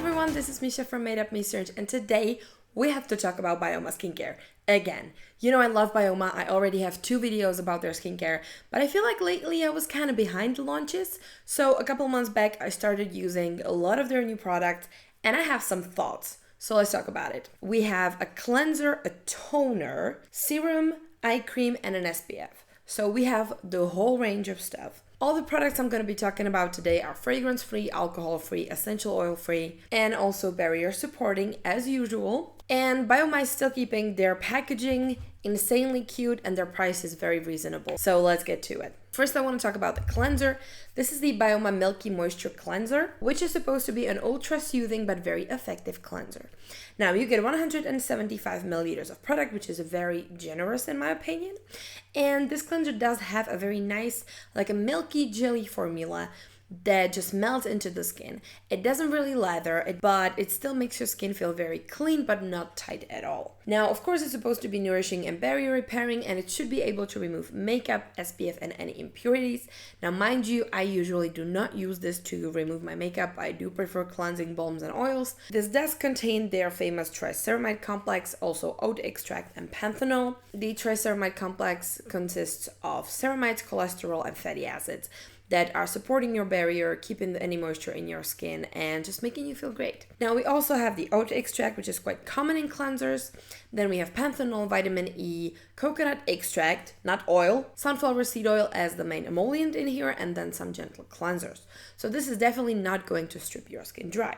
everyone, this is Misha from Made Up Research, and today we have to talk about BYOMA skincare again. You know, I love BYOMA. I already have 2 videos about their skincare, but I feel like lately I was kind of behind the launches. So a couple months back, I started using a lot of their new products, and I have some thoughts. So let's talk about it. We have a cleanser, a toner, serum, eye cream, and an SPF. So we have the whole range of stuff. All the products I'm going to be talking about today are fragrance-free, alcohol-free, essential oil-free, and also barrier supporting as usual. And BYOMA is still keeping their packaging insanely cute and their price is very reasonable. So let's get to it. First, I want to talk about the cleanser. This is the BYOMA Milky Moisture Cleanser, which is supposed to be an ultra-soothing but very effective cleanser. Now, you get 175 milliliters of product, which is very generous in my opinion. And this cleanser does have a very nice, like a milky jelly formula that just melts into the skin. It doesn't really lather, but it still makes your skin feel very clean but not tight at all. Now, of course, it's supposed to be nourishing and barrier repairing, and it should be able to remove makeup, SPF, and any impurities. Now, mind you, I usually do not use this to remove my makeup. I do prefer cleansing balms and oils. This does contain their famous triceramide complex, also oat extract and panthenol. The triceramide complex consists of ceramides, cholesterol, and fatty acids that are supporting your barrier, keeping any moisture in your skin, and just making you feel great. Now, we also have the oat extract, which is quite common in cleansers. Then we have panthenol, vitamin E, coconut extract, not oil, sunflower seed oil as the main emollient in here, and then some gentle cleansers. So this is definitely not going to strip your skin dry.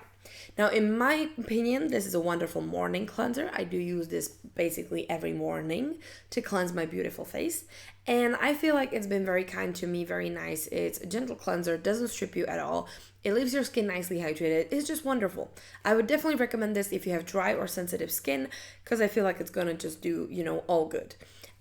Now, in my opinion, this is a wonderful morning cleanser. I do use this basically every morning to cleanse my beautiful face. And I feel like it's been very kind to me, very nice. It's a gentle cleanser, doesn't strip you at all. It leaves your skin nicely hydrated. It's just wonderful. I would definitely recommend this if you have dry or sensitive skin, because I feel like it's gonna just do, all good.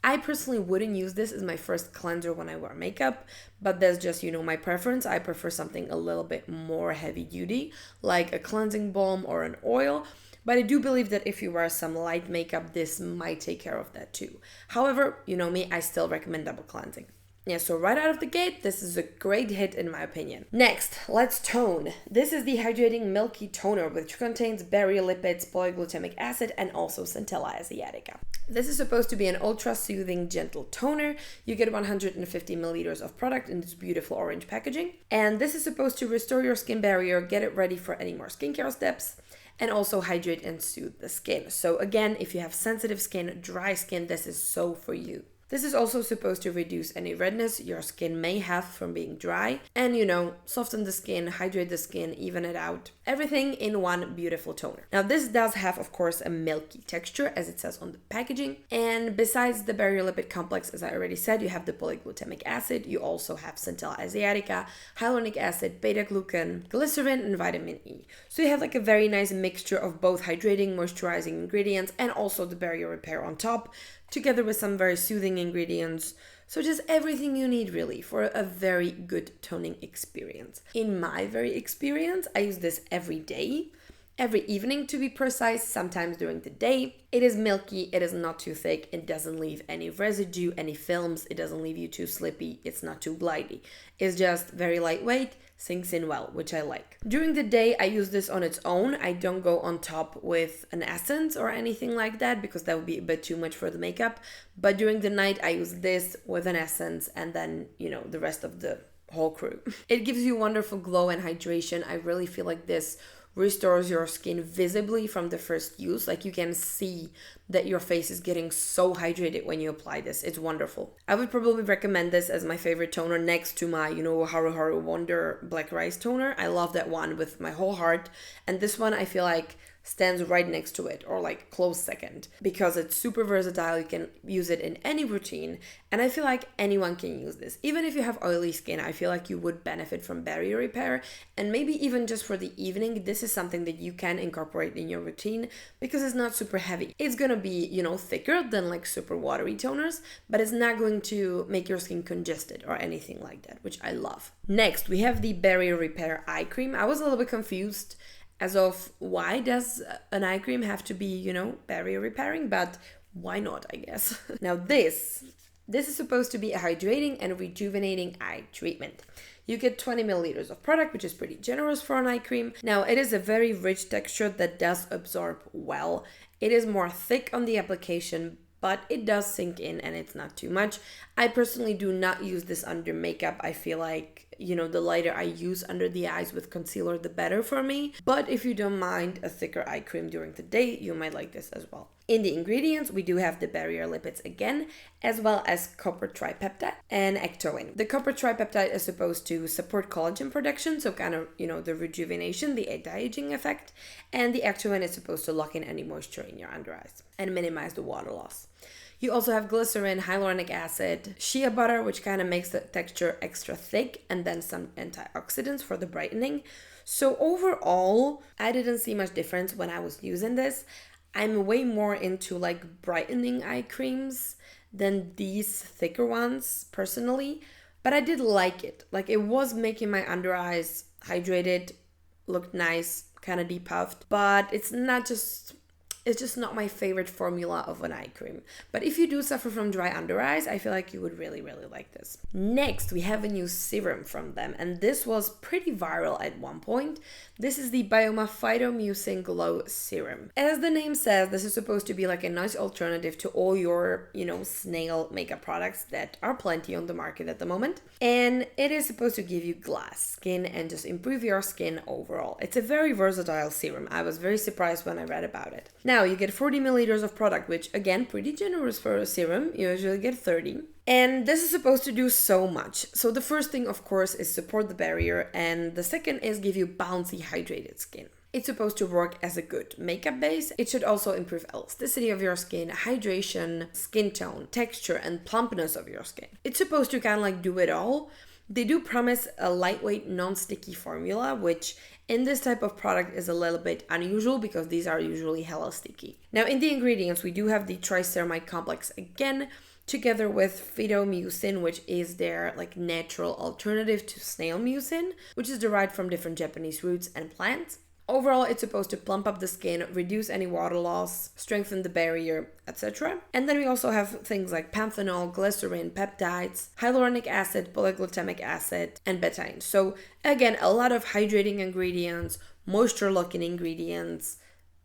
I personally wouldn't use this as my first cleanser when I wear makeup, but that's just, my preference. I prefer something a little bit more heavy duty, like a cleansing balm or an oil. But I do believe that if you wear some light makeup, this might take care of that too. However, you know me, I still recommend double cleansing. Yeah, so right out of the gate, this is a great hit in my opinion. Next, let's tone. This is the Hydrating Milky Toner, which contains barrier lipids, polyglutamic acid, and also centella asiatica. This is supposed to be an ultra-soothing, gentle toner. You get 150 milliliters of product in this beautiful orange packaging. And this is supposed to restore your skin barrier, get it ready for any more skincare steps, and also hydrate and soothe the skin. So again, if you have sensitive skin, dry skin, this is so for you. This is also supposed to reduce any redness your skin may have from being dry and, soften the skin, hydrate the skin, even it out. Everything in one beautiful toner. Now, this does have, of course, a milky texture, as it says on the packaging. And besides the barrier lipid complex, as I already said, you have the polyglutamic acid. You also have centella asiatica, hyaluronic acid, beta-glucan, glycerin, and vitamin E. So you have like a very nice mixture of both hydrating, moisturizing ingredients and also the barrier repair on top, together with some very soothing ingredients. So just everything you need really for a very good toning experience. In my very experience, I use this every day, every evening to be precise, sometimes during the day. It is milky, it is not too thick, it doesn't leave any residue, any films, it doesn't leave you too slippy, it's not too glidey. It's just very lightweight, sinks in well, which I like. During the day, I use this on its own. I don't go on top with an essence or anything like that because that would be a bit too much for the makeup. But during the night, I use this with an essence and then, the rest of the whole crew. It gives you wonderful glow and hydration. I really feel like this restores your skin visibly from the first use. Like you can see that your face is getting so hydrated when you apply this. It's wonderful. I would probably recommend this as my favorite toner next to my, Haru Haru Wonder Black Rice toner. I love that one with my whole heart. And this one I feel like stands right next to it or like close second because it's super versatile. You can use it in any routine and I feel like anyone can use this. Even if you have oily skin, I feel like you would benefit from barrier repair and maybe even just for the evening, this is something that you can incorporate in your routine because it's not super heavy. It's gonna be, thicker than like super watery toners, but it's not going to make your skin congested or anything like that, which I love. Next, we have the Barrier Repair Eye Cream. I was a little bit confused as of why does an eye cream have to be, barrier repairing, but why not, I guess. Now this is supposed to be a hydrating and rejuvenating eye treatment. You get 20 milliliters of product, which is pretty generous for an eye cream. Now, it is a very rich texture that does absorb well. It is more thick on the application, but it does sink in and it's not too much. I personally do not use this under makeup. I feel like, you know, the lighter I use under the eyes with concealer, the better for me. But if you don't mind a thicker eye cream during the day, you might like this as well. In the ingredients, we do have the barrier lipids again, as well as copper tripeptide and ectoin. The copper tripeptide is supposed to support collagen production, so kind of, you know, the rejuvenation, the anti-aging effect. And the ectoin is supposed to lock in any moisture in your under eyes and minimize the water loss. You also have glycerin, hyaluronic acid, shea butter, which kind of makes the texture extra thick, and then some antioxidants for the brightening. So overall, I didn't see much difference when I was using this. I'm way more into like brightening eye creams than these thicker ones personally, but I did like it. Like, it was making my under eyes hydrated, looked nice, kind of depuffed, but it's just not my favorite formula of an eye cream. But if you do suffer from dry under eyes, I feel like you would really, really like this. Next, we have a new serum from them, and this was pretty viral at one point. This is the BYOMA Phyto-Mucin Glow Serum. As the name says, this is supposed to be like a nice alternative to all your, you know, snail makeup products that are plenty on the market at the moment. And it is supposed to give you glass skin and just improve your skin overall. It's a very versatile serum. I was very surprised when I read about it. Now, you get 40 milliliters of product, which again, pretty generous for a serum. You usually get 30. And this is supposed to do so much. So the first thing, of course, is support the barrier. And the second is give you bouncy, hydrated skin. It's supposed to work as a good makeup base. It should also improve elasticity of your skin, hydration, skin tone, texture, and plumpness of your skin. It's supposed to kind of like do it all. They do promise a lightweight, non-sticky formula, which in this type of product is a little bit unusual because these are usually hella sticky. Now, in the ingredients, we do have the triceramide complex again, together with Phyto-Mucin, which is their like natural alternative to snail mucin, which is derived from different Japanese roots and plants. Overall, it's supposed to plump up the skin, reduce any water loss, strengthen the barrier, etc. And then we also have things like panthenol, glycerin, peptides, hyaluronic acid, polyglutamic acid, and betaine. So again, a lot of hydrating ingredients, moisture-locking ingredients.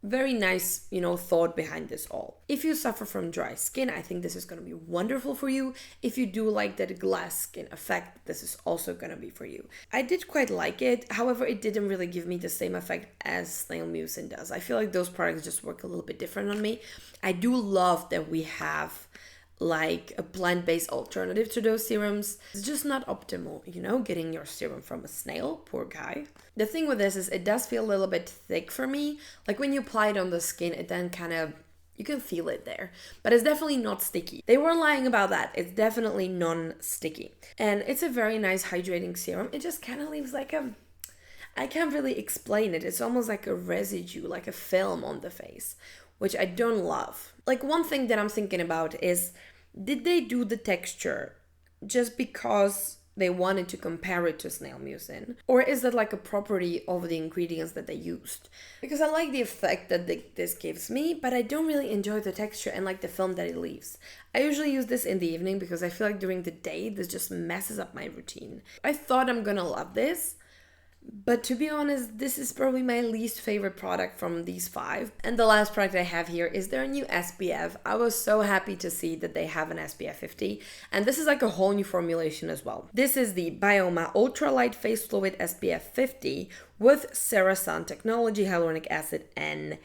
Very nice, you know, thought behind this all. If you suffer from dry skin, I think this is going to be wonderful for you. If you do like that glass skin effect, this is also going to be for you. I did quite like it. However, it didn't really give me the same effect as snail mucin does. I feel like those products just work a little bit different on me. I do love that we have like a plant-based alternative to those serums. It's just not optimal, you know, getting your serum from a snail, poor guy. The thing with this is it does feel a little bit thick for me. Like when you apply it on the skin, it then kind of, you can feel it there, but it's definitely not sticky. They weren't lying about that. It's definitely non-sticky. And it's a very nice hydrating serum. It just kind of leaves like I can't really explain it. It's almost like a residue, like a film on the face, which I don't love. Like, one thing that I'm thinking about is, did they do the texture just because they wanted to compare it to snail mucin? Or is that like a property of the ingredients that they used? Because I like the effect that this gives me, but I don't really enjoy the texture and like the film that it leaves. I usually use this in the evening because I feel like during the day, this just messes up my routine. I thought I'm gonna love this, but to be honest, this is probably my least favorite product from these 5. And the last product I have here is their new SPF. I was so happy to see that they have an SPF 50. And this is like a whole new formulation as well. This is the BYOMA Ultralight Face Fluid SPF 50 with Serum technology, hyaluronic acid, and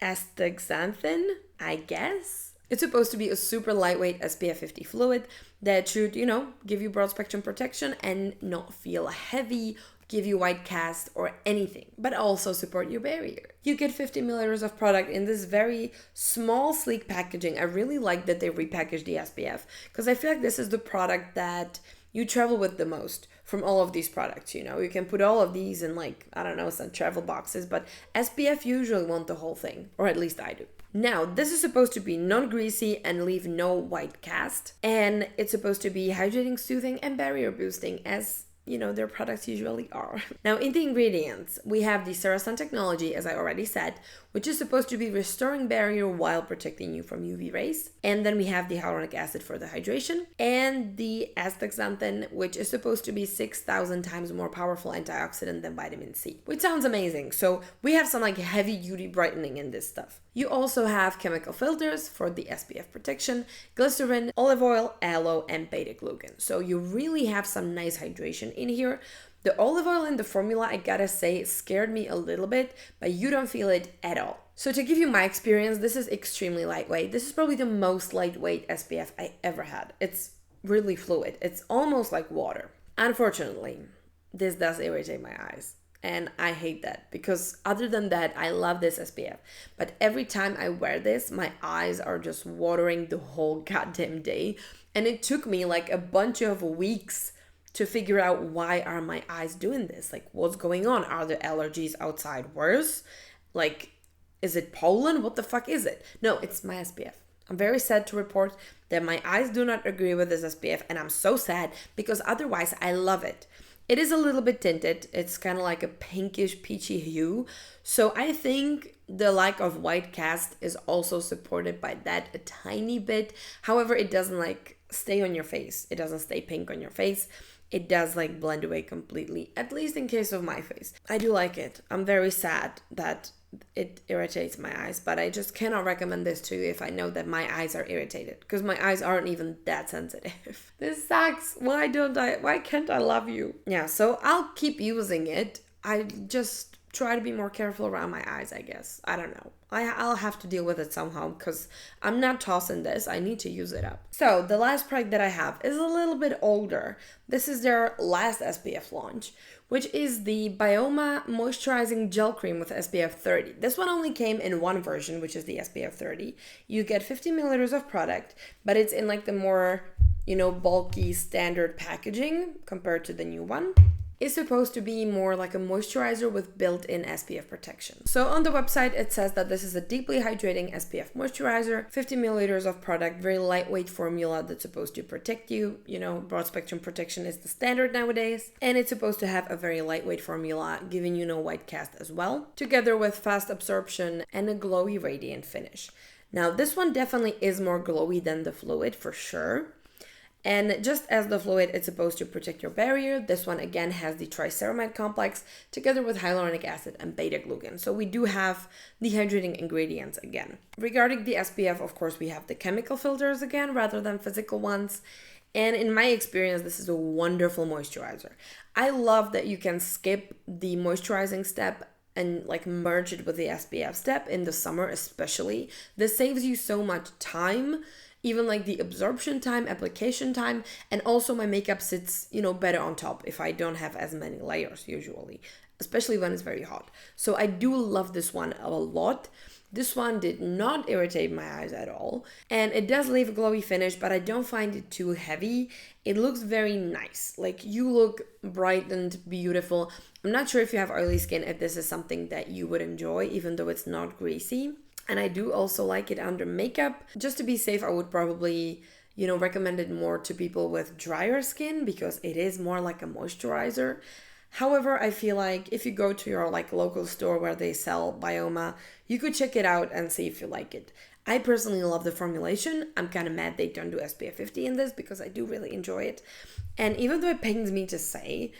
astaxanthin, I guess. It's supposed to be a super lightweight SPF 50 fluid that should, you know, give you broad spectrum protection and not feel heavy, give you white cast or anything, but also support your barrier. You get 50 milliliters of product in this very small, sleek packaging. I really like that they repackaged the SPF because I feel like this is the product that you travel with the most from all of these products, you know. You can put all of these in like, I don't know, some travel boxes, but SPF usually want the whole thing, or at least I do. Now, this is supposed to be non-greasy and leave no white cast, and it's supposed to be hydrating, soothing, and barrier boosting, as their products usually are. Now, in the ingredients, we have the Serum technology, as I already said, which is supposed to be restoring barrier while protecting you from UV rays. And then we have the hyaluronic acid for the hydration, and the astaxanthin, which is supposed to be 6,000 times more powerful antioxidant than vitamin C, which sounds amazing. So we have some like heavy duty brightening in this stuff. You also have chemical filters for the SPF protection, glycerin, olive oil, aloe, and beta-glucan. So you really have some nice hydration in here. The olive oil in the formula, I gotta say, scared me a little bit, but you don't feel it at all. So to give you my experience, this is extremely lightweight. This is probably the most lightweight SPF I ever had. It's really fluid. It's almost like water. Unfortunately, this does irritate my eyes. And I hate that, because other than that, I love this SPF. But every time I wear this, my eyes are just watering the whole goddamn day. And it took me like a bunch of weeks to figure out, why are my eyes doing this? Like, what's going on? Are the allergies outside worse? Like, is it pollen? What the fuck is it? No, it's my SPF. I'm very sad to report that my eyes do not agree with this SPF, and I'm so sad, because otherwise I love it. It is a little bit tinted. It's kind of like a pinkish peachy hue. So I think the lack of white cast is also supported by that a tiny bit. However, it doesn't like stay on your face. It doesn't stay pink on your face. It does like blend away completely, at least in case of my face. I do like it. I'm very sad that it irritates my eyes, but I just cannot recommend this to you if I know that my eyes are irritated, because my eyes aren't even that sensitive. This sucks. Why can't I love you? Yeah, so I'll keep using it. I just try to be more careful around my eyes, I guess. I don't know. I'll have to deal with it somehow, because I'm not tossing this. I need to use it up. So the last product that I have is a little bit older. This is their last SPF launch, which is the BYOMA Moisturizing Gel Cream with SPF 30. This one only came in one version, which is the SPF 30. You get 50 milliliters of product, but it's in like the more, bulky standard packaging compared to the new one. Is supposed to be more like a moisturizer with built-in SPF protection. So on the website, it says that this is a deeply hydrating SPF moisturizer, 50 milliliters of product, very lightweight formula that's supposed to protect you. Broad spectrum protection is the standard nowadays. And it's supposed to have a very lightweight formula, giving you no white cast as well, together with fast absorption and a glowy, radiant finish. Now, this one definitely is more glowy than the fluid for sure. And just as the fluid, it's supposed to protect your barrier. This one again has the triceramide complex together with hyaluronic acid and beta-glucan. So we do have the hydrating ingredients again. Regarding the SPF, of course, we have the chemical filters again rather than physical ones. And in my experience, this is a wonderful moisturizer. I love that you can skip the moisturizing step and like merge it with the SPF step in the summer especially. This saves you so much time. Even like the absorption time, application time, and also my makeup sits, better on top if I don't have as many layers usually, especially when it's very hot. So I do love this one a lot. This one did not irritate my eyes at all, and it does leave a glowy finish, but I don't find it too heavy. It looks very nice. Like, you look bright and beautiful. I'm not sure if you have oily skin, if this is something that you would enjoy, even though it's not greasy. And I do also like it under makeup. Just to be safe, I would probably, recommend it more to people with drier skin, because it is more like a moisturizer. However, I feel like if you go to your local store where they sell BYOMA, you could check it out and see if you like it. I personally love the formulation. I'm kind of mad they don't do SPF 50 in this, because I do really enjoy it. And even though it pains me to say,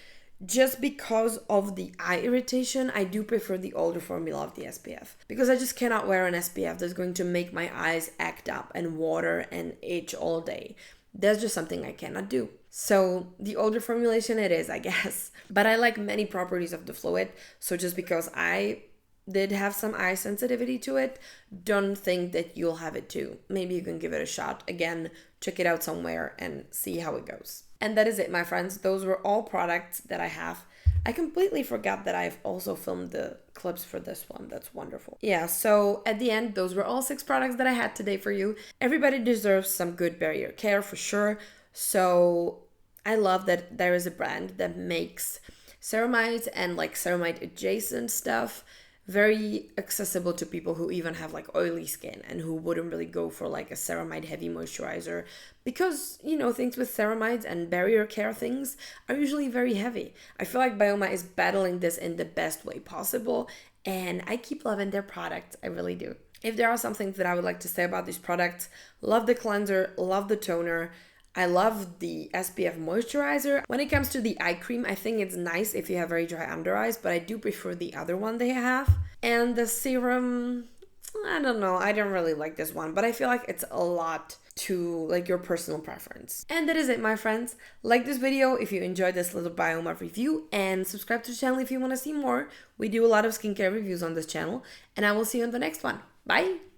just because of the eye irritation, I do prefer the older formula of the SPF, because I just cannot wear an SPF that's going to make my eyes act up and water and itch all day. That's just something I cannot do. So the older formulation it is, I guess. But I like many properties of the fluid, so just because I did have some eye sensitivity to it, don't think that you'll have it too. Maybe you can give it a shot. Again, check it out somewhere and see how it goes. And that is it, my friends. Those were all products that I have. I completely forgot that I've also filmed the clips for this one. That's wonderful. Yeah, so at the end, those were all 6 products that I had today for you. Everybody deserves some good barrier care for sure. So I love that there is a brand that makes ceramides and ceramide adjacent stuff very accessible to people who even have like oily skin and who wouldn't really go for like a ceramide heavy moisturizer, because you know, things with ceramides and barrier care things are usually very heavy. I feel like BYOMA is battling this in the best way possible, and I keep loving their products. I really do. If there are some things that I would like to say about these products, love the cleanser, love the toner. I love the SPF moisturizer. When it comes to the eye cream, I think it's nice if you have very dry under eyes, but I do prefer the other one they have. And the serum, I don't know, I don't really like this one, but I feel like it's a lot to like your personal preference. And that is it, my friends. Like this video if you enjoyed this little BYOMA review, and subscribe to the channel if you want to see more. We do a lot of skincare reviews on this channel, and I will see you on the next one. Bye!